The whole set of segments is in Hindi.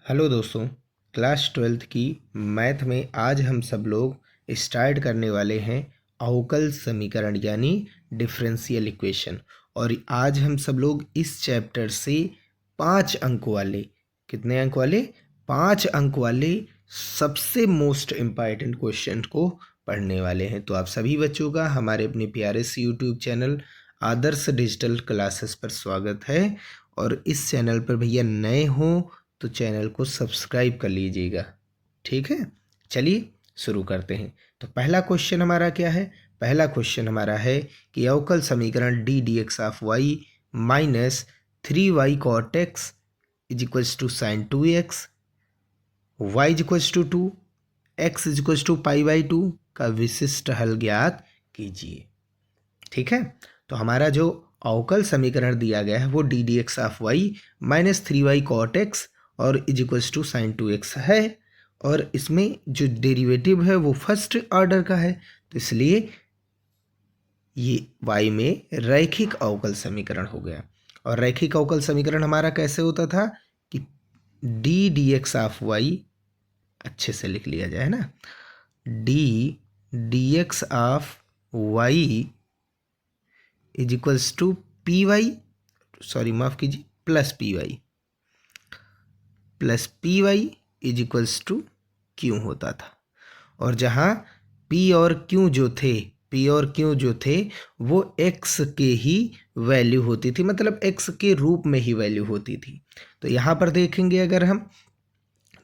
हेलो दोस्तों, क्लास 12th की मैथ में आज हम सब लोग स्टार्ट करने वाले हैं अवकल समीकरण यानी डिफरेंशियल इक्वेशन। और आज हम सब लोग इस चैप्टर से 5 अंक वाले, कितने अंक वाले, 5 अंक वाले सबसे मोस्ट इम्पॉर्टेंट क्वेश्चन को पढ़ने वाले हैं। तो आप सभी बच्चों का हमारे अपने प्यारे से यूट्यूब चैनल आदर्श डिजिटल क्लासेस पर स्वागत है। और इस चैनल पर भैया नए हों तो चैनल को सब्सक्राइब कर लीजिएगा, ठीक है। चलिए शुरू करते हैं। तो पहला क्वेश्चन हमारा क्या है? पहला क्वेश्चन हमारा है कि अवकल समीकरण d d x of y minus 3y cot x is equals to sine 2x, y is equals to 2, x is equals to pi by 2 का विशिष्ट हल ज्ञात कीजिए। ठीक है, तो हमारा जो अवकल समीकरण दिया गया है वो d d x of y minus 3y cot x और is equals to sine 2x है। और इसमें जो डेरिवेटिव है वो फर्स्ट ऑर्डर का है, तो इसलिए ये y में रैखिक अवकल समीकरण हो गया। और रैखिक अवकल समीकरण हमारा कैसे होता था कि d d x of y, अच्छे से लिख लिया जाए ना, d d x of y is equals to P y, sorry माफ कीजिए, plus P y is equals to Q होता था। और जहाँ पी और क्यू जो थे वो एक्स के ही वैल्यू होती थी, मतलब एक्स के रूप में ही वैल्यू होती थी। तो यहाँ पर देखेंगे अगर हम,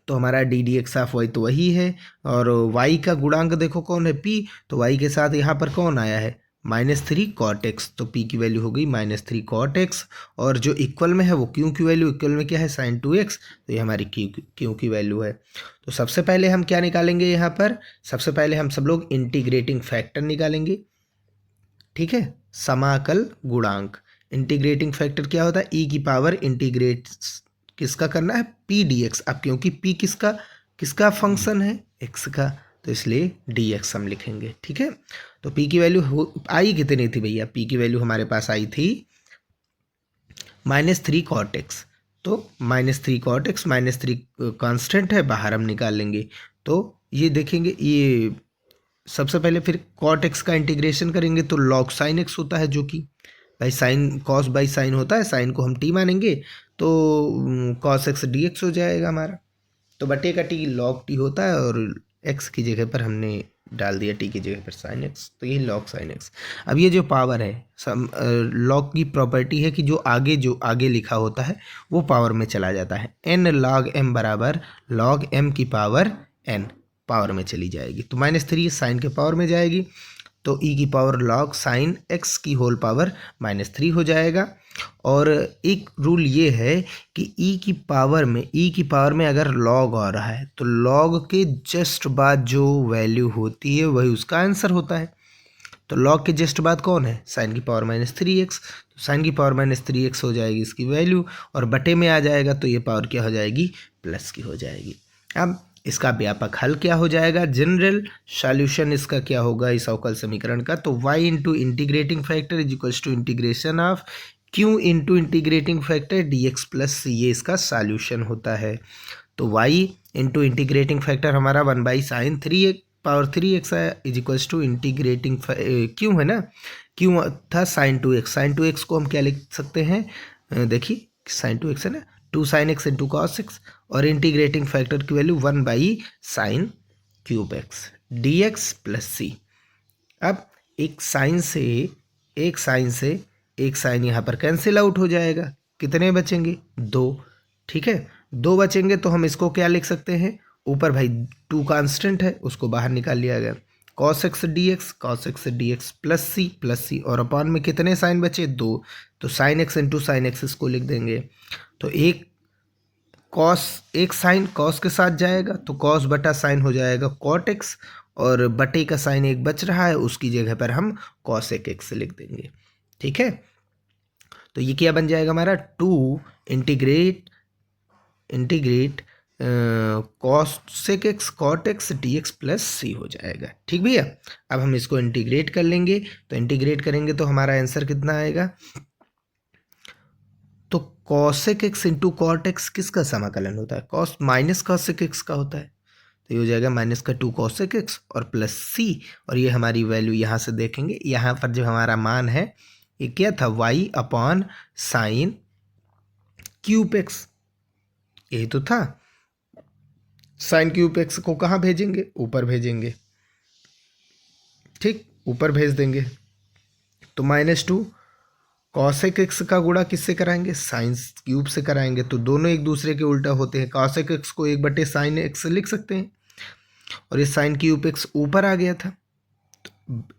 तो हमारा d d x of y तो वही है, और वाई का गुणांक देखो कौन है, पी, तो वाई के साथ यहाँ पर कौन आया है, -3 कॉट एक्स, तो पी की वैल्यू हो गई -3 कॉट एक्स। और जो इक्वल में है वो क्यू की वैल्यू, इक्वल में क्या है, साइन 2x, तो ये हमारी क्यू की वैल्यू है। तो सबसे पहले हम क्या निकालेंगे यहाँ पर, सबसे पहले हम सब लोग इंटीग्रेटिंग फैक्टर निकालेंगे, ठीक है, समाकल गुणांक। इंटीग्रेटिंग फैक्टर क्या होता है, ई की पावर इंटीग्रेट किसका करना है, पी डी एक्स। अब क्योंकि पी किसका किसका फंक्शन है, एक्स का, तो इसलिए डी एक्स हम लिखेंगे, ठीक है। तो पी की वैल्यू आई कितनी थी भैया, पी की वैल्यू हमारे पास आई थी -3 कॉट एक्स। तो -3 कॉट एक्स, -3 कांस्टेंट है, बाहर हम निकाल लेंगे। तो ये देखेंगे, ये सबसे पहले फिर कॉट एक्स का इंटीग्रेशन करेंगे तो लॉग साइन एक्स होता है, जो कि भाई साइन कॉस बाई साइन होता है, साइन को हम टी मानेंगे तो कॉस एक्स डी एक्स हो जाएगा हमारा। तो बटे का टी लॉग टी होता है, और एक्स की जगह पर हमने डाल दिया टी की जगह पर साइन एक्स, तो ये लॉग साइन एक्स। अब ये जो पावर है, लॉग की प्रॉपर्टी है कि जो आगे लिखा होता है वो पावर में चला जाता है। एन लॉग एम बराबर लॉग एम की पावर एन पावर में चली जाएगी, तो -3 साइन के पावर में जाएगी, तो ई की पावर लॉग साइन एक्स की होल पावर -3 हो जाएगा। और एक रूल ये है कि ई की पावर में अगर लॉग आ रहा है तो लॉग के जस्ट बाद जो वैल्यू होती है वही उसका आंसर होता है। तो लॉग के जस्ट बाद कौन है, साइन की पावर -3x, तो साइन की पावर -3x हो जाएगी इसकी वैल्यू, और बटे में आ जाएगा तो ये पावर क्या हो जाएगी, प्लस की हो जाएगी। अब इसका व्यापक हल क्या हो जाएगा, जनरल सॉल्यूशन इसका क्या होगा इस अवकल समीकरण का, तो y into integrating factor is equals to integration of q into integrating factor dx plus c, ये इसका सॉल्यूशन होता है। तो y इंटू इंटीग्रेटिंग फैक्टर हमारा 1/sin 3x है, इज इक्वल्स टू इंटीग्रेटिंग क्यों है ना, क्यों था sin 2x को हम क्या लिख सकते हैं, देखिए sin 2x है ना, 2 sin x into cos x, और इंटीग्रेटिंग फैक्टर की value 1/sin³ d x plus c. अब एक साइन से एक साइन यहाँ पर कैंसिल आउट हो जाएगा, कितने बचेंगे, 2, ठीक है, 2 बचेंगे, तो हम इसको क्या लिख सकते हैं, ऊपर भाई 2 कांस्टेंट है उसको बाहर निकाल लिया गया, cos x dx प्लस सी, और अपॉन में कितने साइन बचे, 2, तो sine x into sine x इसको लिख देंगे। तो एक साइन कॉस के साथ जाएगा तो कॉस बटा साइन हो जाएगा कॉट एक्स, और बटे का साइन एक बच रहा है उसकी जगह पर हम कॉस एक्स लिख देंगे, ठीक है। तो ये क्या बन जाएगा हमारा, 2 integrate cosec x cot x d x plus c हो जाएगा, ठीक भैया। अब हम इसको इंटीग्रेट कर लेंगे, तो इंटीग्रेट करेंगे तो हमारा आंसर कितना आएगा, तो cosec x into cot x किसका समाकलन होता है? कॉस माइनस कॉसेक एक्स का होता है। तो ये हो जाएगा माइनस का 2 कॉसेक एक्स और प्लस सी, और ये हमारी वैल्यू यहाँ से देखेंगे, यहाँ पर जो हमारा मान है ये क्या था? Y upon sine cube x, यही तो था। साइन क्यूब एक्स को कहाँ भेजेंगे? ऊपर भेजेंगे, ठीक, ऊपर भेज देंगे। तो -2 कॉसेक एक्स का गुणा किससे कराएंगे? साइन क्यूब से कराएंगे। तो दोनों एक दूसरे के उल्टा होते हैं। कॉसेक एक्स को 1/sin एक्स लिख सकते हैं, और ये साइन क्यूब एक्स ऊपर आ गया था। तो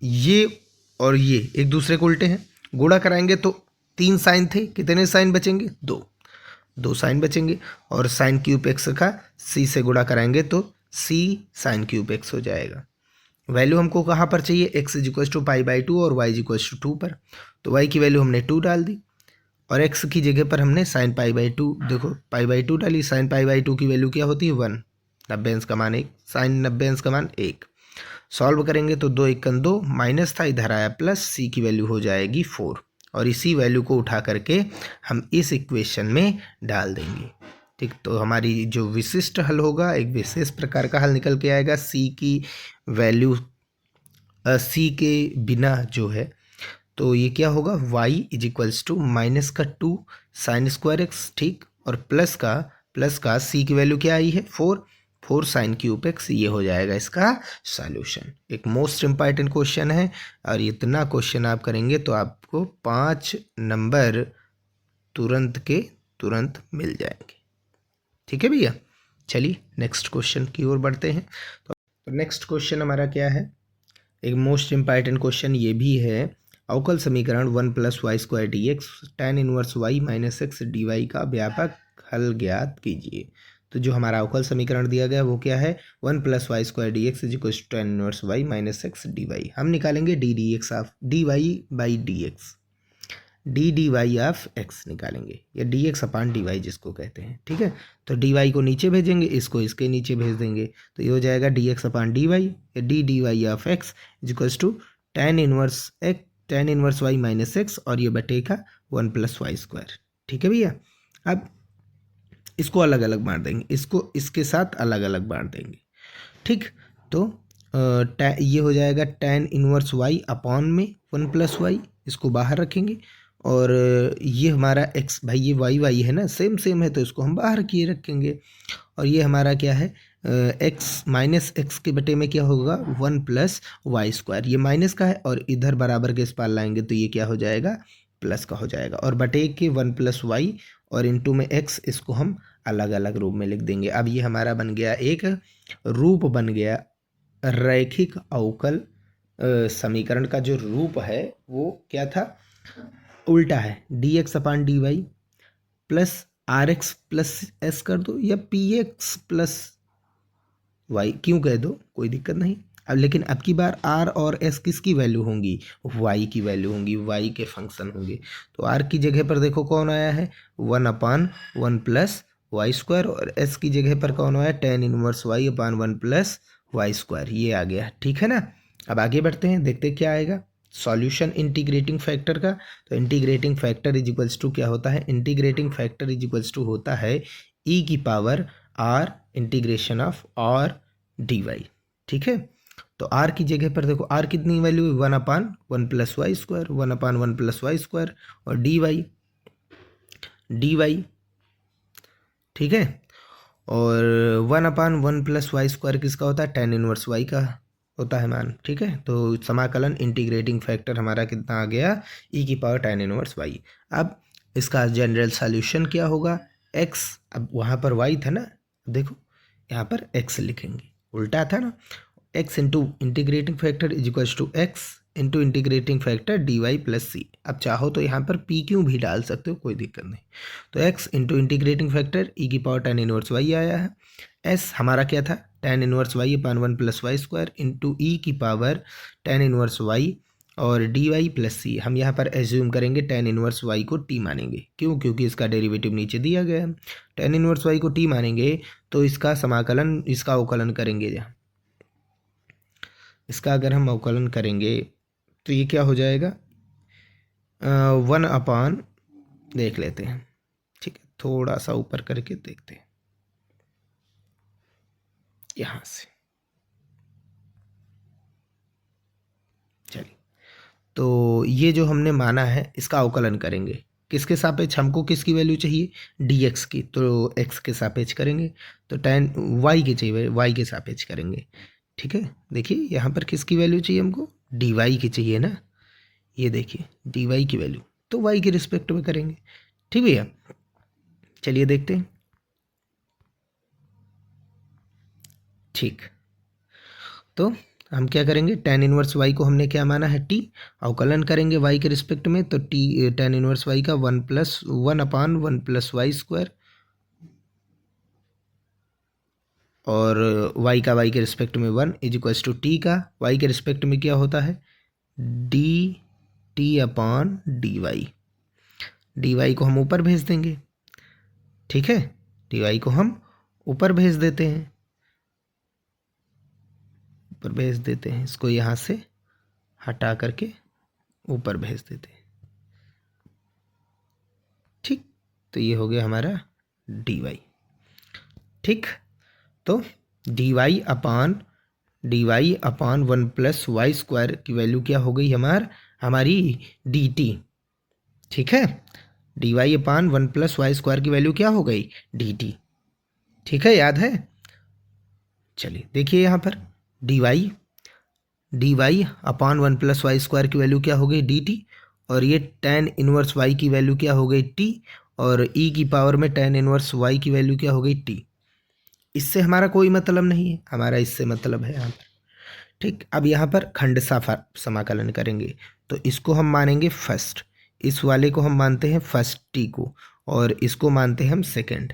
ये और ये एक दूसरे को उल्टे हैं, गुणा कराएंगे तो 3 साइन थे, कितने साइन बचेंगे? 2 साइन बचेंगे। और साइन क्यूब एक्स का सी से गुणा कराएंगे तो सी साइन क्यूब एक्स हो जाएगा। वैल्यू हमको कहाँ पर चाहिए? x = π/2 और y = 2 पर। तो y की वैल्यू हमने 2 डाल दी, और x की जगह पर हमने sin π/2, देखो π/2 डाली। sin π/2 की वैल्यू क्या होती है? 1, 90 अंश का मान 1, sin 90 अंश का मान 1। सॉल्व करेंगे तो 2 1 2 माइनस था, इधर आया प्लस, c की वैल्यू हो जाएगी 4, और इसी वैल्यू को उठा करके हम इस इक्वेशन में डाल देंगे, ठीक। तो हमारी जो विशिष्ट हल होगा, एक विशेष प्रकार का हल निकल के आएगा। सी की वैल्यू सी के बिना जो है, तो ये क्या होगा? y = -2 साइन स्क्वायर एक्स, ठीक, और प्लस का सी की वैल्यू क्या आई है? 4 साइन क्यूब एक्स। ये हो जाएगा इसका सॉल्यूशन। एक मोस्ट इम्पॉर्टेंट क्वेश्चन है, और इतना क्वेश्चन आप करेंगे तो आपको 5 नंबर तुरंत के तुरंत मिल जाएंगे, ठीक है भैया। चलिए नेक्स्ट क्वेश्चन की ओर बढ़ते हैं। तो नेक्स्ट क्वेश्चन हमारा क्या है? एक मोस्ट इम्पॉर्टेंट क्वेश्चन ये भी है। अवकल समीकरण 1 + y² dx tan 1 y - x dy का व्यापक हल ज्ञात कीजिए। तो जो हमारा अवकल समीकरण दिया गया वो क्या है? 1 + y² dx = tan 1 y - x dy। हम निकालेंगे D dx of dy/dx, dy of x निकालेंगे, या dx/dy जिसको कहते हैं, ठीक है। तो dy को नीचे भेजेंगे, इसको इसके नीचे भेज देंगे, तो ये हो जाएगा dx/dy, या dy of x = tan 1 y - x, और ये बटेगा 1 + y², ठीक है भैया। अब इसको अलग अलग बांट देंगे, इसको इसके साथ अलग अलग बांट देंगे, ठीक। तो ये हो जाएगा tan 1 y अपॉन में 1 + y, इसको बाहर रखेंगे, और ये हमारा x, भाई ये y है ना, सेम है, तो इसको हम बाहर किए रखेंगे। और ये हमारा क्या है? x -x के बटे में क्या होगा? 1 + y²। ये माइनस का है, और इधर बराबर के इस पार लाएंगे तो ये क्या हो जाएगा? प्लस का हो जाएगा। और बटे के 1 + y और इंटू में x, इसको हम अलग अलग रूप में लिख देंगे। अब ये हमारा बन गया, एक रूप बन गया, रैखिक अवकल समीकरण का जो रूप है वो क्या था? उल्टा है, dx/dy plus rx plus s कर दो, या px प्लस y क्यों कह दो, कोई दिक्कत नहीं। अब लेकिन अब की बार r और s किसकी वैल्यू होंगी? y की वैल्यू होंगी, y के फंक्शन होंगे। तो r की जगह पर देखो कौन आया है? 1/1 + y², और s की जगह पर कौन आया? tan 1 y/1 + y², ये आ गया, ठीक है ना। अब आगे बढ़ते हैं, देखते क्या आएगा सॉल्यूशन इंटीग्रेटिंग फैक्टर का। तो इंटीग्रेटिंग फैक्टर = क्या होता है? इंटीग्रेटिंग फैक्टर = होता है e⁻r integration of r dy, ठीक है। तो r की जगह पर देखो, r कितनी वैल्यू है? 1/1 + y², 1/1 + y², और dy, ठीक है। और 1/1 + y² किसका होता है? tan 1 y का होता है मान, ठीक है। तो समाकलन इंटीग्रेटिंग फैक्टर हमारा कितना आ गया? e⁻ tan 1 y। अब इसका जनरल सॉल्यूशन क्या होगा? x, अब वहाँ पर y था ना, देखो यहाँ पर x लिखेंगे, उल्टा था ना। x into integrating factor = x into integrating factor dy + c। अब चाहो तो यहाँ पर p क्यों भी डाल सकते हो, कोई दिक्कत नहीं। तो x into integrating factor e⁻ tan 1 y आया है। s हमारा क्या था? tan 1 y/1 + y² into e⁻ tan 1 y और dy + c। हम यहाँ पर एज्यूम करेंगे tan 1 y को t मानेंगे, क्यों? क्योंकि इसका डेरिवेटिव नीचे दिया गया है। tan 1 y को t मानेंगे तो इसका समाकलन, इसका अवकलन करेंगे, जहाँ इसका अगर हम अवकलन करेंगे तो ये क्या हो जाएगा? 1/, देख लेते हैं, ठीक। थोड़ा सा ऊपर करके देखते हैं यहाँ से। चलिए, तो ये जो हमने माना है इसका अवकलन करेंगे। किसके सापेक्ष? हमको किसकी वैल्यू चाहिए? dx की, तो x के सापेक्ष करेंगे। तो tan y की चाहिए, y के सापेक्ष करेंगे। ठीक है, देखिए यहाँ पर किसकी वैल्यू चाहिए हमको? dy की चाहिए ना। ये देखिए dy की वैल्यू, तो y के रिस्पेक्ट में करेंगे। ठीक भैया, चलिए देखते हैं। ठीक, तो हम क्या करेंगे? tan इनवर्स y को हमने क्या माना है? t। अवकलन करेंगे y के रिस्पेक्ट में, तो t tan इनवर्स y का 1+1/1+y² और y का y के रिस्पेक्ट में 1 इज टू t का y के रिस्पेक्ट में क्या होता है? dt/dy। dy को हम ऊपर भेज देंगे। ठीक है, dy को हम ऊपर भेज देते हैं, ऊपर भेज देते हैं। इसको यहाँ से हटा करके ऊपर भेज देते हैं। ठीक, तो ये हो गया हमारा dy। ठीक, तो dy अपान 1+y² की वैल्यू क्या हो गई हमारी dt। ठीक है, dy अपान 1+y² की वैल्यू क्या हो गई? dt। ठीक है, याद है? चलिए देखिए यहाँ पर dy अपान 1+y² की वैल्यू क्या हो गई? dt। और ये tan इनवर्स y की वैल्यू क्या हो गई? t। और e की पावर में tan इनवर्स y की वैल्यू क्या हो गई? t। इससे हमारा कोई मतलब नहीं है, हमारा इससे मतलब है यहाँ पर। ठीक, अब यहाँ पर खंड समाकलन करेंगे, तो इसको हम मानेंगे फर्स्ट, इस वाले को हम मानते हैं फर्स्ट t को, और इसको मानते हैं हम सेकंड।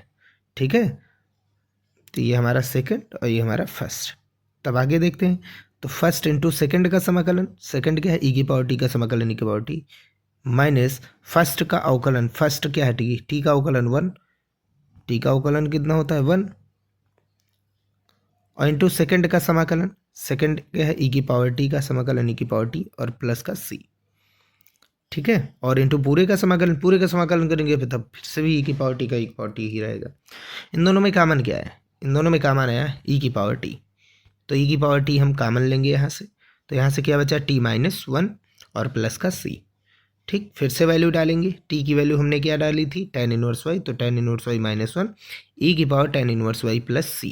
ठीक है, तो ये हमारा सेकंड और ये हमारा फर्स्ट। तब आगे देखते हैं, तो फर्स्ट इंटू सेकंड का समाकलन, सेकंड क्या है? e की पावर t का समाकलन e की पावर t, माइनस फर्स्ट का अवकलन, फर्स्ट क्या है? t का अवकलन 1, t का अवकलन कितना होता है? 1, और इंटू सेकंड का समाकलन, सेकंड क्या है? e की पावर t का समाकलन e की पावर t और प्लस का c। ठीक है, और इंटू पूरे का समाकलन, पूरे का समाकलन करेंगे फिर तब फिर से भी e की पावर t का e की पावर t ही रहेगा। इन दोनों में कॉमन क्या है? इन दोनों में कॉमन आया e की पावर t, तो e की पावर t हम कॉमन लेंगे यहाँ से, तो यहाँ से क्या बचा? t-1 और प्लस का c। ठीक, फिर से वैल्यू डालेंगे। t की वैल्यू हमने क्या डाली थी? tan इनवर्स y, तो tan इनवर्स y -1 e की power tan inverse y plus c,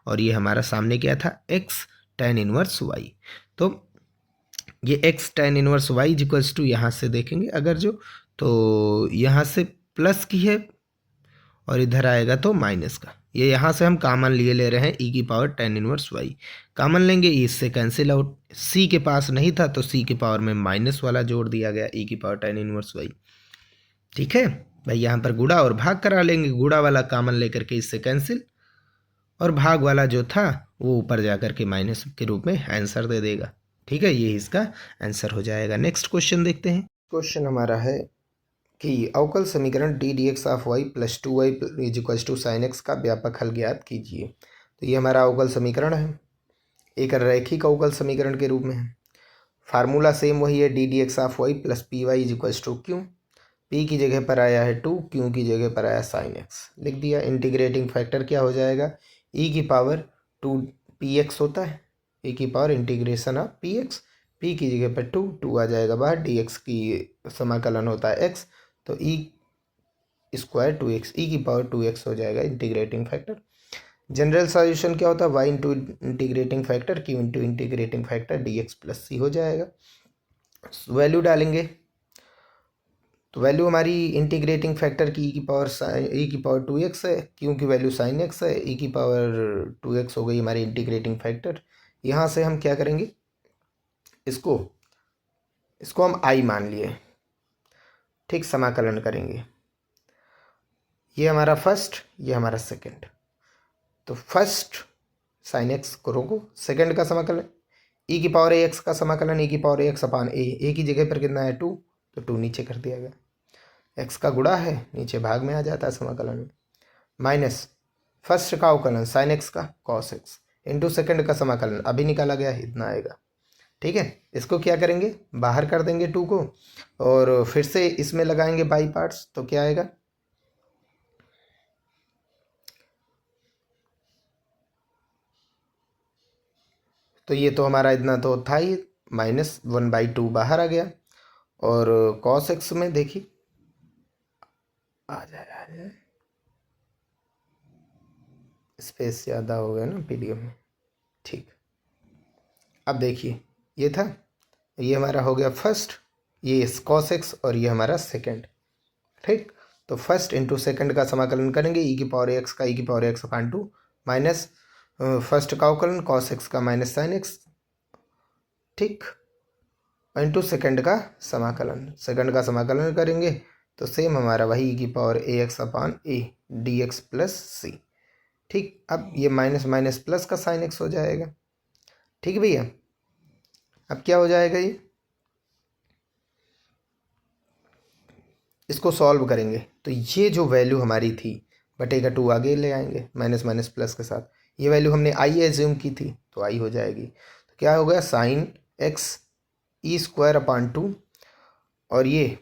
और ये हमारा सामने क्या था? x tan inverse y। तो ये x tan inverse y equals to, यहाँ से देखेंगे अगर जो, तो यहाँ से प्लस की है और इधर आएगा तो माइनस का। ये यहाँ से हम कॉमन लिए ले रहे हैं e की power tan inverse y, common लेंगे, इससे कैंसिल आउट। c के पास नहीं था तो c की पावर में माइनस वाला जोड़ दिया गया e की पावर tan इनवर्स y। ठीक है भाई, यहाँ पर गुणा और भाग करा लेंगे, गुणा वाला कॉमन लेकर के इससे कैंसिल, और भाग वाला जो था वो ऊपर जा करके माइनस के रूप में आंसर दे देगा। ठीक है, ये इसका आंसर हो जाएगा। नेक्स्ट क्वेश्चन देखते हैं। क्वेश्चन हमारा है कि अवकल समीकरण d d x of y plus 2y is equal to sine x का व्यापक हल ज्ञात कीजिए। तो ये हमारा अवकल समीकरण है, एक रैखिक अवकल समीकरण के रूप में है। फार्मूला सेम वही है, d d x of y plus P y is equal to Q. P की जगह पर आया है 2, क्यू की जगह पर आया साइन एक्स, लिख दिया। इंटीग्रेटिंग फैक्टर क्या हो जाएगा? ई की पावर 2 पी एक्स होता है, ई की power integration of P x, P की जगह पर 2 आ जाएगा बाहर, डी एक्स की समाकलन होता है एक्स, तो ई स्क्वायर 2x, ई की पावर 2x हो जाएगा इंटीग्रेटिंग फैक्टर। जनरल सॉल्यूशन क्या होता है? y into integrating factor q into integrating factor dx plus c हो जाएगा। वैल्यू डालेंगे, तो वैल्यू हमारी इंटीग्रेटिंग फैक्टर की e की पावर 2x है, q की वैल्यू साइन x है, e की पावर 2x हो गई हमारी इंटीग्रेटिंग फैक्टर। यहाँ से हम क्या करेंगे? इसको हम i मान लिए। ठीक, समाकलन करेंगे, ये हमारा फर्स्ट, ये हमारा सेकंड। तो फर्स्ट साइन एक्स को रोको, सेकंड का समाकलन e की पावर ax का समाकलन e की पावर ax अपान a की जगह पर कितना है? 2, तो 2 नीचे कर दिया गया। x का गुणा है, नीचे भाग में आ जाता है समाकलन में, माइनस फर्स्ट का अवकलन साइन एक्स का कॉस एक्स इंटू सेकेंड का समाकलन अभी निकाला गया, इतना आएगा। ठीक है, इसको क्या करेंगे? बाहर कर देंगे 2 को, और फिर से इसमें लगाएंगे बाई पार्ट्स, तो क्या आएगा? तो ये तो हमारा इतना तो था ही, -1/2 बाहर आ गया। और cos x में देखिए आ जाए, स्पेस ज़्यादा हो गया ना PDF में। ठीक, अब देखिए ये था, ये हमारा हो गया फर्स्ट, ये cos x और ये हमारा सेकंड। ठीक, तो फर्स्ट इंटू सेकंड का समाकलन करेंगे, e⁴x का e⁴x/2 माइनस फर्स्ट का अवकलन cos x का माइनस sin x। ठीक, इंटू सेकंड का समाकलन करेंगे तो सेम हमारा वही e⁴ax/a dx प्लस c। ठीक, अब ये माइनस माइनस प्लस का sin x हो जाएगा। ठीक भैया, अब क्या हो जाएगा, ये इसको सॉल्व करेंगे तो ये जो वैल्यू हमारी थी बटेगा 2 आगे ले आएंगे माइनस माइनस प्लस के साथ, ये वैल्यू हमने आई एज्यूम की थी तो आई हो जाएगी। तो क्या हो गया, sin x e²/2 और ये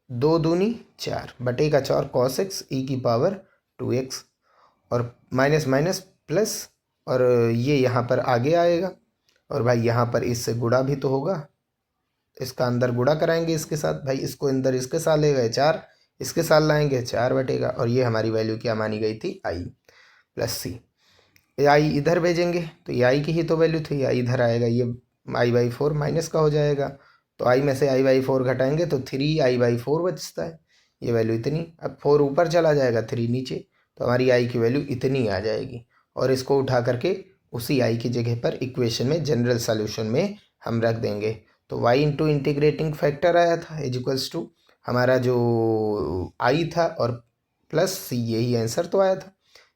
2 दूनी 4 बटेगा 4 cos x e⁴2x और माइनस माइनस प्लस, और ये यहाँ पर आगे आएगा और भाई यहाँ पर इससे गुणा भी तो होगा, इसका अंदर गुणा कराएंगे इसके साथ, भाई इसको अंदर इसके साथ ले गए 4, इसके साथ लाएंगे 4 बटेगा, और ये हमारी वैल्यू क्या मानी गई थी, आई प्लस सी। ये आई इधर भेजेंगे तो ये आई की ही तो वैल्यू थी, आई इधर आएगा, ये i/4 माइनस का हो जाएगा, तो आई में से i/4 घटाएंगे तो 3i/4 बचता है, ये वैल्यू इतनी। अब 4 ऊपर चला जाएगा 3 नीचे, तो हमारी आई की वैल्यू इतनी आ जाएगी, और इसको उठा करके उसी आई की जगह पर इक्वेशन में जनरल सॉल्यूशन में हम रख देंगे। तो y इंटू इंटीग्रेटिंग फैक्टर आया था इजिक्वल्स टू हमारा जो आई था और प्लस सी, यही आंसर तो आया था।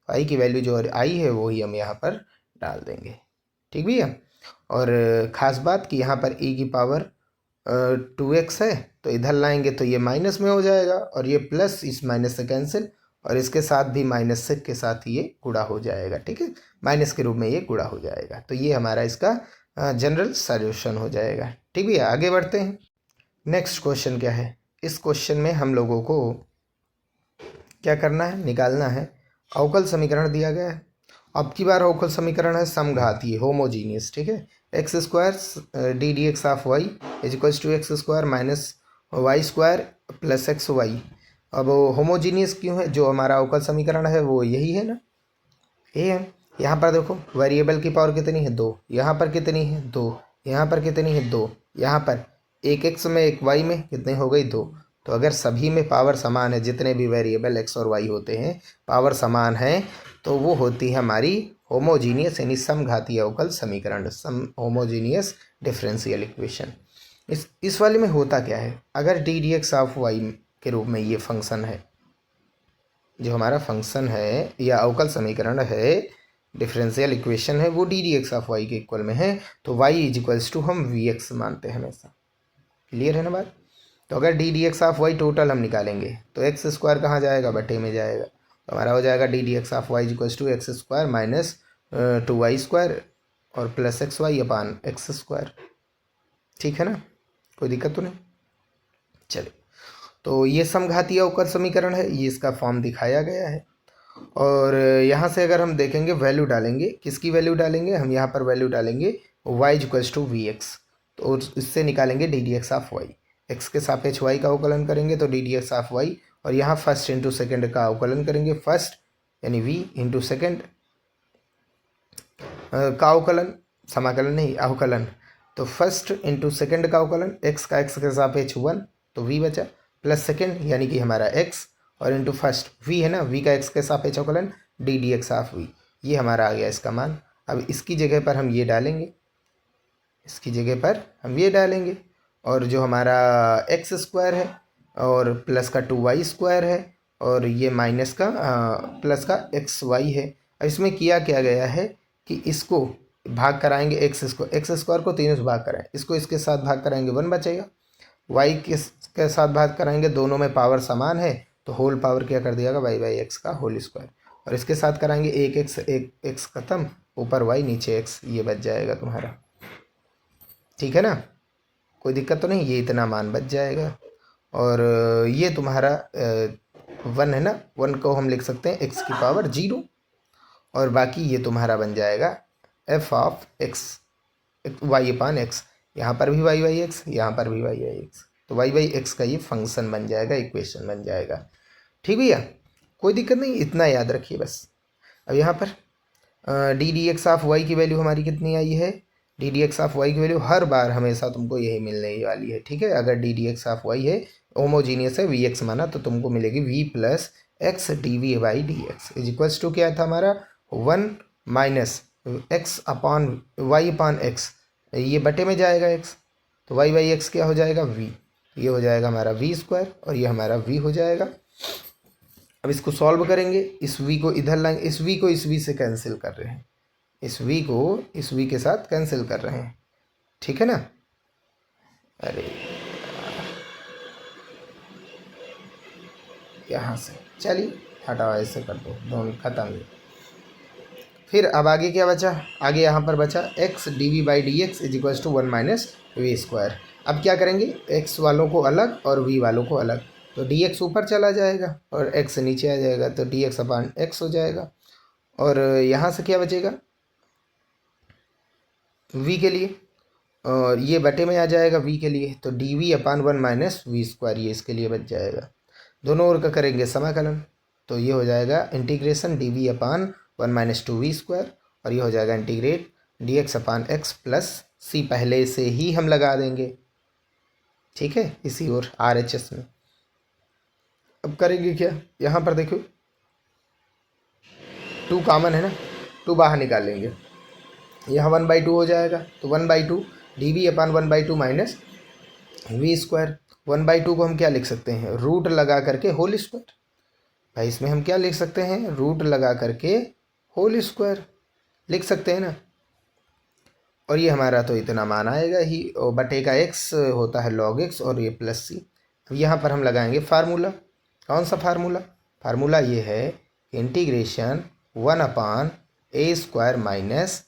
आई की वैल्यू जो आई है वही हम यहाँ पर डाल देंगे। ठीक भैया, और ख़ास बात कि यहाँ पर e⁴2x है तो इधर लाएंगे तो ये माइनस में हो जाएगा, और ये प्लस इस माइनस से कैंसिल, और इसके साथ भी माइनस से के साथ ये गुणा हो जाएगा। ठीक है, माइनस के रूप में ये गुणा हो जाएगा, तो ये हमारा इसका जनरल सॉल्यूशन हो जाएगा। ठीक भैया, आगे बढ़ते हैं। नेक्स्ट क्वेश्चन क्या है, इस क्वेश्चन में हम लोगों को क्या करना है, निकालना है अवकल समीकरण दिया गया है। अब की बार अवकल समीकरण है समघातीय, होमोजीनियस। ठीक है, x² ddx of y is equals to x² minus y² plus xy। अब होमोजीनियस क्यों है, जो हमारा अवकल समीकरण है वो यही है ना, ये है। यहाँ पर देखो वेरिएबल की पावर कितनी है, 2, यहाँ पर कितनी है 2, यहाँ पर कितनी है 2, यहाँ पर एक x में एक y में कितनी हो गई 2। तो अगर सभी में पावर समान है, जितने भी वेरिएबल x और y होते हैं पावर समान है, तो वो होती है हमारी होमोजीनियस यानी समघातीय अवकल समीकरण, होमोजीनियस डिफरेंशियल इक्वेशन। इस वाले में होता क्या है, अगर d d x of y के रूप में ये फंक्शन है, जो हमारा फंक्शन है या अवकल समीकरण है, डिफरेंशियल इक्वेशन है, वो d d x of y के इक्वल में है, तो वाई इज इक्वल्स टू हम वी एक्स मानते हैं हमेशा। क्लियर है ना बात। तो अगर d d x of y total हम निकालेंगे तो x² कहाँ जाएगा, बटे में जाएगा, तो हमारा हो जाएगा d d x of y equals to x² minus 2y² और प्लस xy/x²। ठीक है ना, कोई दिक्कत तो नहीं। चलिए, तो ये समघातीय अवकल समीकरण है, ये इसका फॉर्म दिखाया गया है। और यहाँ से अगर हम देखेंगे वैल्यू डालेंगे, किसकी वैल्यू डालेंगे, हम यहाँ पर वैल्यू डालेंगे y equals to v x, तो इससे निकालेंगे d d x of y, x के सापेक्ष y का अवकलन करेंगे तो d d x of y, और यहाँ फर्स्ट इंटू सेकेंड का अवकलन करेंगे, फर्स्ट यानी v इंटू सेकेंड का अवकलन, समाकलन नहीं अवकलन, तो फर्स्ट इंटू सेकेंड का अवकलन, x का x के सापेक्ष 1 तो v बचा, प्लस सेकेंड यानी कि हमारा x, और इंटू फर्स्ट v है ना, v का x के सापेक्ष अवकलन D d x of v, ये हमारा आ गया इसका मान। अब इसकी जगह पर हम ये डालेंगे, इसकी जगह पर हम ये डालेंगे, और जो हमारा x² है और प्लस का 2y² है, और ये माइनस का प्लस का xy है। अब इसमें किया क्या गया है कि इसको भाग कराएंगे, x² को 3 से भाग कराएं, इसको इसके साथ भाग कराएंगे 1 बचेगा, y के साथ भाग कराएंगे, दोनों में पावर समान है तो होल पावर क्या कर दिया y/x का होल स्क्वायर, और इसके साथ कराएंगे एक x खत्म, ऊपर y नीचे x, ये बच जाएगा तुम्हारा। ठीक है ना, कोई दिक्कत तो नहीं, ये इतना मान बच जाएगा। और ये तुम्हारा 1 है ना, 1 को हम लिख सकते हैं x की पावर 0, और बाकी ये तुम्हारा बन जाएगा F of x y upon x, यहाँ पर भी वाई बाई एक्स, यहाँ पर भी वाई बाई एक्स, तो वाई बाई एक्स का ये फंक्शन बन जाएगा, इक्वेशन बन जाएगा। ठीक भैया, कोई दिक्कत नहीं, इतना याद रखिए बस। अब यहाँ पर d d x of y की वैल्यू हमारी कितनी आई है, d d x of y की वैल्यू हर बार हमेशा तुमको यही मिलने वाली है। ठीक है, अगर d d x of y है, होमोजीनियस है, वी एक्स माना, तो तुमको मिलेगी v plus x d v by d x is equals to क्या था हमारा, 1 minus x upon y upon x, ये बटे में जाएगा एक्स, तो वाई बाई एक्स क्या हो जाएगा, वी, ये हो जाएगा हमारा वी स्क्वायर और ये हमारा वी हो जाएगा। अब इसको सॉल्व करेंगे, इस v को इधर लाएंगे, इस v को इस v से कैंसिल कर रहे हैं, इस v को इस v के साथ कैंसिल कर रहे हैं। ठीक है ना, अरे यहाँ से चलिए हटाओ, ऐसे कर दो, दोनों खत्म। फिर अब आगे क्या बचा, आगे यहाँ पर बचा x d v by d x is equals to 1 minus v square. अब क्या करेंगे, x वालों को अलग और v वालों को अलग, तो dx ऊपर चला जाएगा और x नीचे आ जाएगा, तो dx अपान x हो जाएगा। और यहाँ से क्या बचेगा v के लिए, और ये बटे में आ जाएगा v के लिए, तो d v upon 1 minus v square, ये इसके लिए बच जाएगा। दोनों ओर का करेंगे समाकलन, तो ये हो जाएगा integration d v upon 1 minus 2 v square, और ये हो जाएगा integrate d x upon x plus c, पहले से ही हम लगा देंगे। ठीक है, इसी ओर आर एच एस में। अब करेंगे क्या, यहाँ पर देखो 2 कॉमन है ना, 2 बाहर निकाल लेंगे, यहाँ 1/2 हो जाएगा, तो 1/2 d v upon 1/2 minus v square. 1/2 को हम क्या लिख सकते हैं, रूट लगा करके होल स्क्वायर। भाई इसमें हम क्या लिख सकते हैं, रूट लगा करके होल स्क्वायर लिख सकते हैं ना, और ये हमारा तो इतना मान आएगा ही, और बटे का एक्स होता है लॉग एक्स और ये प्लस सी। अब यहाँ पर हम लगाएंगे फार्मूला, कौन सा फार्मूला, फार्मूला ये है integration 1 upon a square minus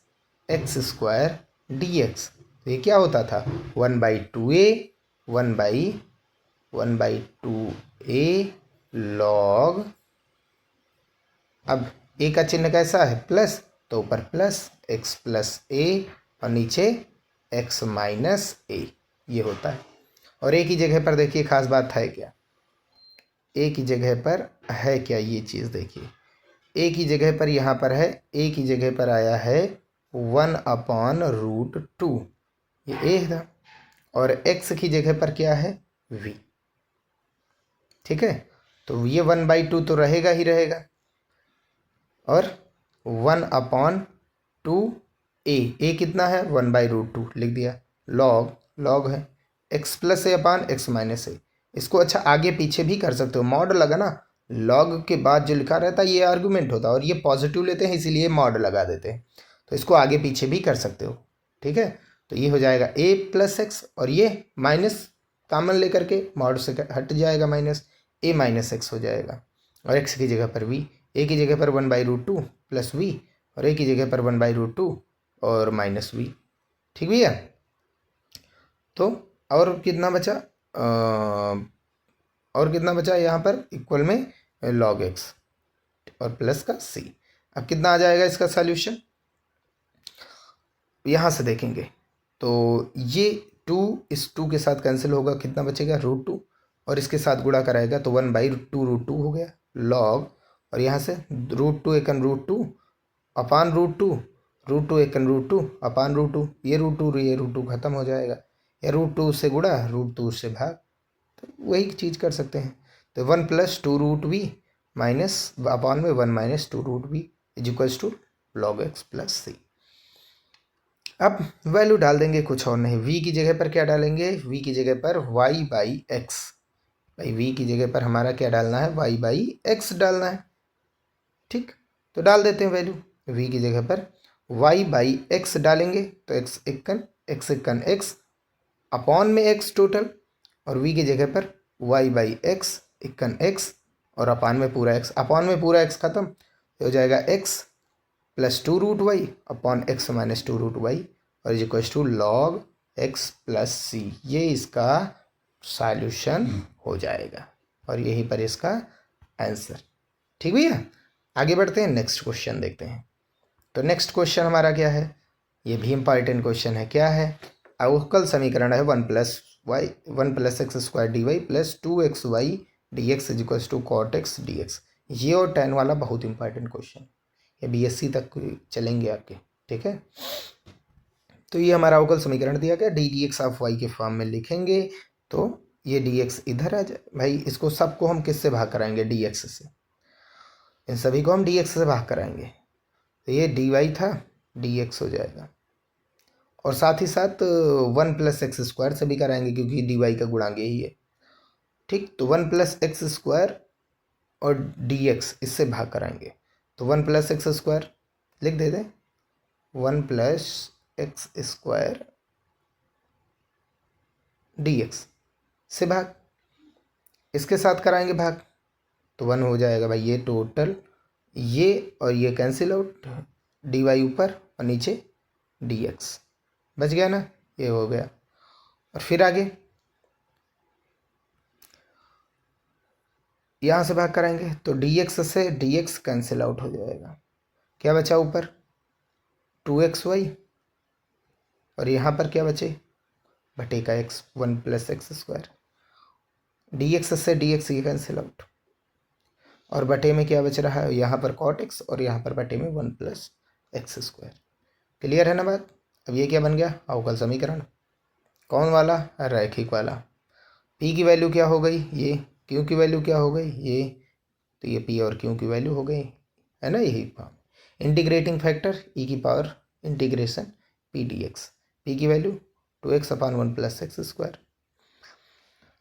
x square d x. तो ये क्या होता था, 1/2a 1/2a लॉग, अब ए का चिन्ह कैसा है प्लस, तो ऊपर प्लस एक्स प्लस ए और नीचे एक्स माइनस ए, ये होता है। और ए की जगह पर देखिए खास बात है क्या, ए की जगह पर है क्या ये चीज़ देखिए, ए की जगह पर यहाँ पर है, ए की जगह पर आया है 1/√2, ये ए था, और एक्स की जगह पर क्या है v। ठीक है, तो ये 1/2 तो रहेगा ही रहेगा, और 1/2a कितना है 1/√2 लिख दिया, लॉग लॉग है x प्लस ए अपान एक्स माइनस ए। इसको अच्छा आगे पीछे भी कर सकते हो, मॉड लगा ना, लॉग के बाद जो लिखा रहता है ये आर्गुमेंट होता है, और ये पॉजिटिव लेते हैं इसीलिए मॉड लगा देते हैं, तो इसको आगे पीछे भी कर सकते हो। ठीक है, तो ये हो जाएगा a प्लस एक्स, और ये माइनस कॉमन लेकर के मॉड से हट जाएगा, माइनस a माइनस एक्स हो जाएगा, और x की जगह पर v, a की जगह पर 1/√2 प्लस v, और a की जगह पर 1/√2 और माइनस v। ठीक भैया, तो और कितना बचा, और कितना बचा यहाँ पर इक्वल में log x और प्लस का c। अब कितना आ जाएगा इसका सॉल्यूशन, यहाँ से देखेंगे तो ये 2 इस 2 के साथ कैंसिल होगा, कितना बचेगा √2, और इसके साथ गुणा कराएगा तो 1/2√2 हो गया log, और यहाँ से √2 एकन √2 अपान √2, √2 एकन √2 अपान √2, ये √2 खत्म हो जाएगा, या √2 से गुणा √2 से भाग, तो वही चीज़ कर सकते हैं। तो 1 + 2√v माइनस अपान में 1 - 2√v is equals to log x plus c। अब वैल्यू डाल देंगे, कुछ और नहीं, v की जगह पर क्या डालेंगे, v की जगह पर y/x, भाई v की जगह पर हमारा क्या डालना है, y/x डालना है। ठीक, तो डाल देते हैं वैल्यू, v की जगह पर y/x डालेंगे, तो x एकन x अपॉन में x टोटल, और v की जगह पर y/x एकन x और अपान में पूरा x, अपान में पूरा x खत्म हो जाएगा, x plus 2√y upon x minus 2√y और is equal to log x plus c। ये इसका सॉल्यूशन हो जाएगा और यहीं पर इसका आंसर। ठीक भैया, आगे बढ़ते हैं, नेक्स्ट क्वेश्चन देखते हैं। तो नेक्स्ट क्वेश्चन हमारा क्या है, ये भी इम्पॉर्टेंट क्वेश्चन है। क्या है? अवकल समीकरण है 1+x² dy plus 2xy dx is equal to cot x d x. ये और tan वाला बहुत इंपॉर्टेंट क्वेश्चन, ये बीएससी तक चलेंगे आपके। ठीक है, तो ये हमारा अवकल समीकरण दिया गया, d d x of y के फॉर्म में लिखेंगे तो ये डी एक्स इधर आ जाए भाई। इसको सबको हम किससे भाग कराएंगे? डी एक्स से। इन सभी को हम डी एक्स से भाग कराएंगे तो ये डी वाई था, डी एक्स हो जाएगा। और साथ ही साथ 1+x² से भी कराएंगे क्योंकि डी वाई का गुणांक यही है। ठीक, तो 1+x² और डी एक्स इससे भाग कराएंगे तो 1+x² लिख देते, 1+x² डी एक्स से भाग, इसके साथ कराएंगे भाग तो 1 हो जाएगा भाई। ये टोटल ये और ये कैंसिल आउट, डी वाई ऊपर और नीचे डी एक्स बच गया ना, ये हो गया। और फिर आगे यहाँ से भाग कराएंगे तो डी एक्स से डी एक्स कैंसिल आउट हो जाएगा। क्या बचा ऊपर? 2xy और यहाँ पर क्या बचे? बटे का x, 1+x²। डी एक्स से डी एक्स ये कैंसिल आउट और बटे में क्या बच रहा है? यहाँ पर cot x और यहाँ पर बटे में 1+x²। क्लियर है ना बात? अब ये क्या बन गया? अवकल समीकरण। कौन वाला? रैखिक वाला। p की वैल्यू क्या हो गई? ये। q की वैल्यू क्या हो गई? ये। तो ये p और q की वैल्यू हो गई, है ना, यही फॉर्म। इंटीग्रेटिंग फैक्टर e की power integration p dx, p की वैल्यू 2x/1+x²।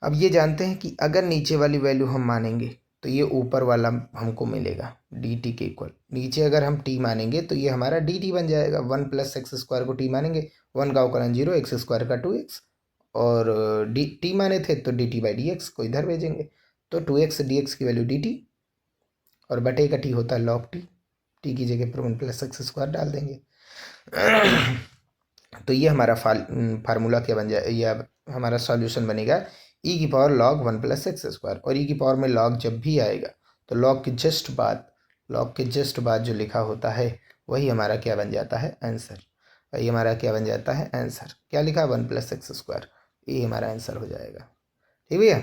अब ये जानते हैं कि अगर नीचे वाली वैल्यू हम मानेंगे तो ये ऊपर वाला हमको मिलेगा dt के इक्वल। नीचे अगर हम t मानेंगे तो ये हमारा dt बन जाएगा। 1+x² को t मानेंगे, 1 का अवकलन 0, x² का 2x, और t माने थे तो dt/dx को इधर भेजेंगे तो 2x dx की वैल्यू dt और बटे का t होता है log t की जगह पर 1+x² डाल देंगे। तो ये हमारा फार्मूला क्या बन जाए, ये हमारा सॉल्यूशन बनेगा e की पावर log 1+x²। और e की पावर में log जब भी आएगा तो log के जस्ट बाद जो लिखा होता है वही हमारा क्या बन जाता है? आंसर। वही हमारा क्या बन जाता है? आंसर। क्या लिखा? 1+x², ये हमारा आंसर हो जाएगा। ठीक भैया,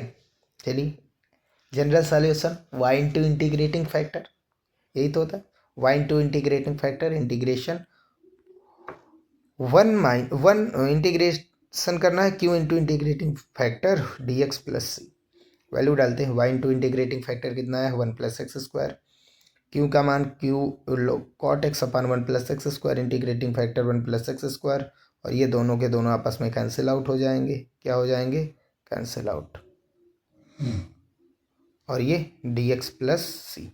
चलिए general solution y into integrating factor, यही तो होता है y into integrating factor. Integration 1 integration करना है q into integrating factor dx plus c. Value डालते हैं, y इंटू इंटीग्रेटिंग फैक्टर कितना है? 1+x²। q का मान cot x/1+x² integrating factor 1+x²। और ये दोनों के दोनों आपस में कैंसिल आउट हो जाएंगे। क्या हो जाएंगे? Cancel out. और ये dx प्लस सी।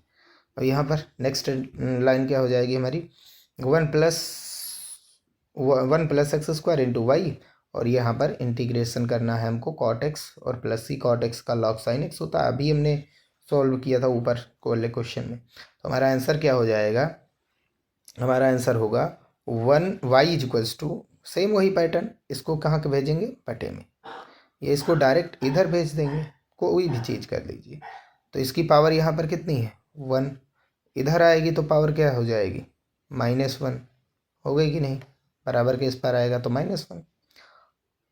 और यहाँ पर नेक्स्ट लाइन क्या हो जाएगी हमारी? 1+x² इंटू वाई, और यहाँ पर इंटीग्रेशन करना है हमको cot x और प्लस सी। cot x का log sin x होता है, अभी हमने सॉल्व किया था ऊपर वाले क्वेश्चन में। तो हमारा आंसर क्या हो जाएगा? हमारा आंसर होगा 1y is equals to, same वही पैटर्न, इसको कहाँ के भेजेंगे? बटे में। ये इसको डायरेक्ट इधर भेज देंगे, कोई भी चीज़ कर लीजिए। तो इसकी पावर यहाँ पर कितनी है? 1। इधर आएगी तो पावर क्या हो जाएगी? -1 हो गई कि नहीं? बराबर के इस पर आएगा तो -1।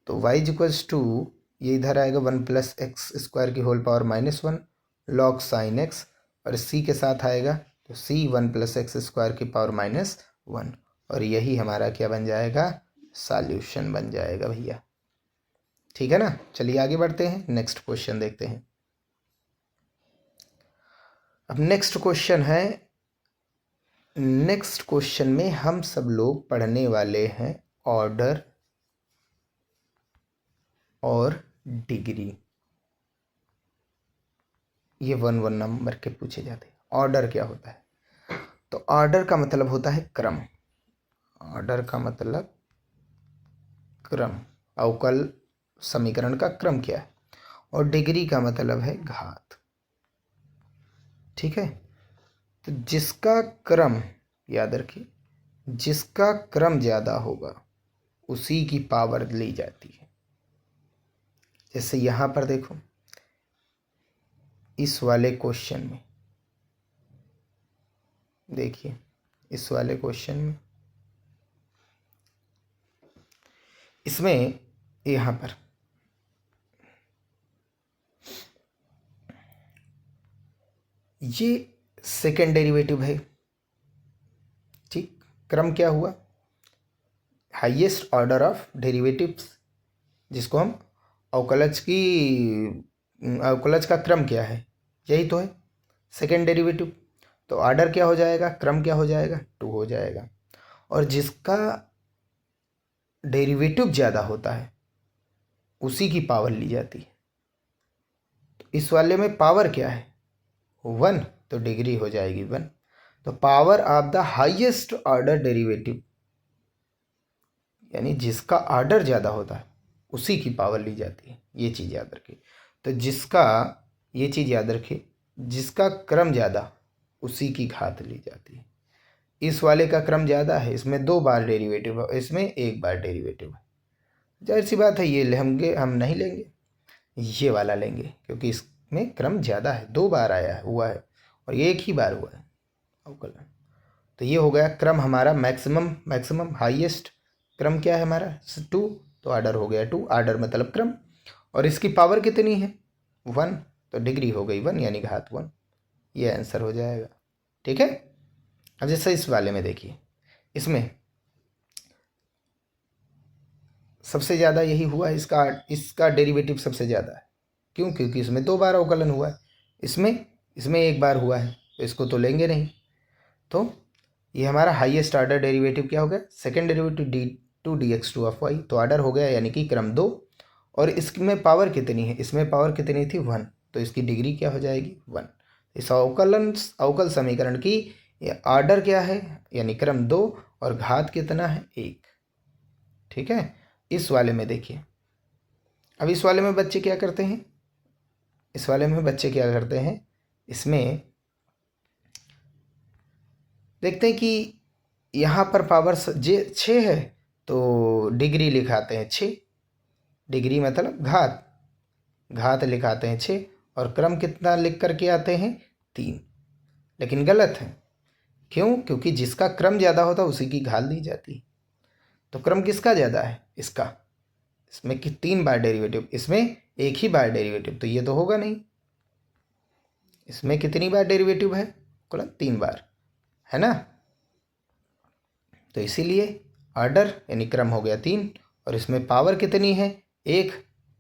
तो y इज इक्वल्स टू, ये इधर आएगा 1+x² की whole power -1 log sin x, और c के साथ आएगा तो c 1+x² की पावर -1। और यही हमारा क्या बन जाएगा? सॉल्यूशन बन जाएगा भैया। ठीक है ना, चलिए आगे बढ़ते हैं, नेक्स्ट क्वेश्चन देखते हैं। अब नेक्स्ट क्वेश्चन में हम सब लोग पढ़ने वाले हैं ऑर्डर और डिग्री। ये 1 नंबर के पूछे जाते हैं। ऑर्डर क्या होता है? तो ऑर्डर का मतलब होता है क्रम। ऑर्डर का मतलब क्रम, अवकल समीकरण का क्रम क्या है। और डिग्री का मतलब है घात। ठीक है, तो जिसका क्रम, याद रखिए, जिसका क्रम ज़्यादा होगा उसी की पावर ली जाती है। जैसे यहाँ पर देखो, इस वाले क्वेश्चन में देखिए, इस वाले क्वेश्चन में इसमें यहाँ पर ये सेकेंड डेरिवेटिव है, ठीक। क्रम क्या हुआ, हाईएस्ट ऑर्डर ऑफ डेरिवेटिव्स, जिसको हम अवकलज का क्रम क्या है, यही तो है सेकेंड डेरिवेटिव। तो ऑर्डर क्या हो जाएगा, क्रम क्या हो जाएगा, 2 हो जाएगा। और जिसका डेरिवेटिव ज़्यादा होता है उसी की पावर ली जाती है। तो इस वाले में पावर क्या है, 1, तो डिग्री हो जाएगी 1। तो power of the highest order derivative, यानी जिसका ऑर्डर ज़्यादा होता है उसी की पावर ली जाती है, ये चीज़ याद रखिए। तो ये चीज़ याद रखिए, जिसका क्रम ज़्यादा उसी की घात ली जाती है। इस वाले का क्रम ज़्यादा है, इसमें 2 बार डेरिवेटिव है, इसमें 1 बार डेरिवेटिव है। जाहिर सी बात है ये लेंगे, हम नहीं लेंगे, ये वाला लेंगे, क्योंकि इसमें क्रम ज़्यादा है, 2 बार हुआ है और ये 1 ही बार हुआ है अवकलन। तो ये हो गया क्रम हमारा मैक्सिमम हाईएस्ट क्रम क्या है हमारा 2, तो ऑर्डर हो गया 2, ऑर्डर मतलब क्रम। और इसकी पावर कितनी है 1, तो डिग्री हो गई 1 यानी घात 1, ये आंसर हो जाएगा, ठीक है। अब जैसे इस वाले में देखिए, इसमें सबसे ज़्यादा यही हुआ है, इसका डेरिवेटिव सबसे ज़्यादा है, क्यों, क्योंकि इसमें 2 बार अवकलन हुआ है, इसमें 1 बार हुआ है, तो इसको तो लेंगे नहीं। तो ये हमारा हाईएस्ट ऑर्डर डेरिवेटिव क्या हो गया, second derivative d2 dx2 of y, तो ऑर्डर हो गया यानी कि क्रम 2। और इसमें पावर कितनी है, इसमें पावर कितनी थी 1, तो इसकी डिग्री क्या हो जाएगी 1। इस अवकल समीकरण की ऑर्डर क्या है, यानी क्रम 2, और घात कितना है 1, ठीक है। इस वाले में देखिए, अब इस वाले में बच्चे क्या करते हैं, इसमें देखते हैं कि यहाँ पर पावर 6 है, तो डिग्री लिखाते हैं 6, डिग्री मतलब घात लिखाते हैं 6, और क्रम कितना लिख करके आते हैं 3, लेकिन गलत है। क्यों, क्योंकि जिसका क्रम ज़्यादा होता है उसी की घात दी जाती है। तो क्रम किसका ज़्यादा है, इसमें कि 3 बार डेरिवेटिव, इसमें 1 ही बार डेरिवेटिव, तो ये तो होगा नहीं। इसमें कितनी बार डेरिवेटिव है, कुल 3 बार है ना। तो इसीलिए ऑर्डर यानी क्रम हो गया 3, और इसमें पावर कितनी है 1,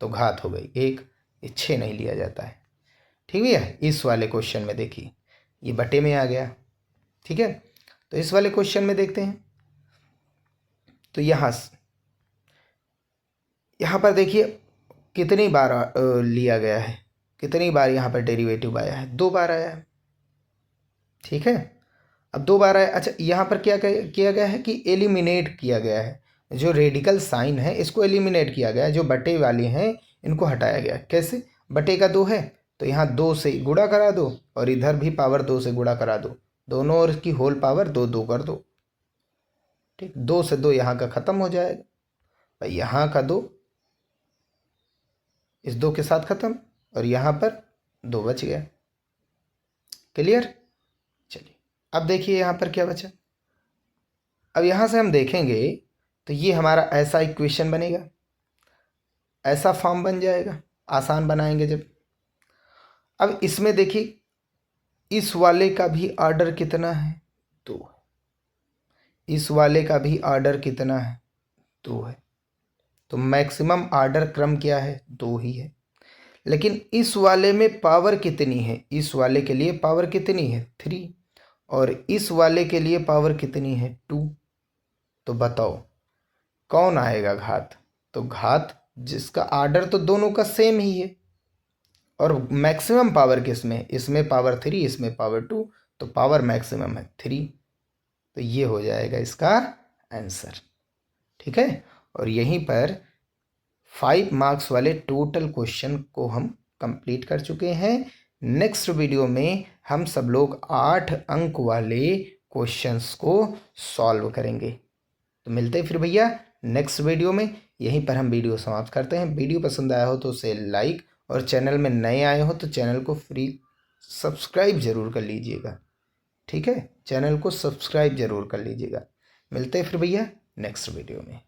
तो घात हो गई 1, ये 6 नहीं लिया जाता है, ठीक है। इस वाले क्वेश्चन में देखिए ये बटे में आ गया, ठीक है। तो इस वाले क्वेश्चन में देखते हैं, तो यहाँ पर देखिए कितनी बार लिया गया है, कितनी बार यहाँ पर डेरिवेटिव आया है, 2 बार आया है, ठीक है। अब 2 बार आया, अच्छा यहाँ पर क्या किया गया है कि एलिमिनेट किया गया है, जो रेडिकल साइन है इसको एलिमिनेट किया गया है, जो बटे वाले हैं इनको हटाया गया। कैसे, बटे का 2 है तो यहाँ 2 से गुणा करा दो, और इधर भी पावर 2 से गुणा करा दो, दोनों और की होल पावर 2 कर दो, ठीक। 2 से 2 यहाँ का ख़त्म हो जाएगा, भाई यहाँ का 2 इस 2 के साथ ख़त्म, और यहाँ पर 2 बच गया, क्लियर। चलिए अब देखिए यहाँ पर क्या बचा। अब यहाँ से हम देखेंगे तो ये हमारा ऐसा इक्वेशन बनेगा, ऐसा फॉर्म बन जाएगा, आसान बनाएंगे जब। अब इसमें देखिए इस वाले का भी ऑर्डर कितना है 2, इस वाले का भी ऑर्डर कितना है 2 है, तो मैक्सिमम ऑर्डर क्रम क्या है 2 ही है। लेकिन इस वाले में पावर कितनी है, इस वाले के लिए पावर कितनी है 3, और इस वाले के लिए पावर कितनी है 2, तो बताओ कौन आएगा घात। तो घात जिसका ऑर्डर तो दोनों का सेम ही है, और मैक्सिमम पावर किसमें, इसमें पावर 3, इसमें पावर 2, तो पावर मैक्सिमम है 3, तो ये हो जाएगा इसका आंसर, ठीक है। और यहीं पर 5 मार्क्स वाले टोटल क्वेश्चन को हम कंप्लीट कर चुके हैं। नेक्स्ट वीडियो में हम सब लोग 8 अंक वाले क्वेश्चंस को सॉल्व करेंगे। तो मिलते हैं फिर भैया नेक्स्ट वीडियो में। यहीं पर हम वीडियो समाप्त करते हैं। वीडियो पसंद आया हो तो उसे लाइक, और चैनल में नए आए हो तो चैनल को फ्री सब्सक्राइब ज़रूर कर लीजिएगा, ठीक है। चैनल को सब्सक्राइब ज़रूर कर लीजिएगा। मिलते हैं फिर भैया नेक्स्ट वीडियो में।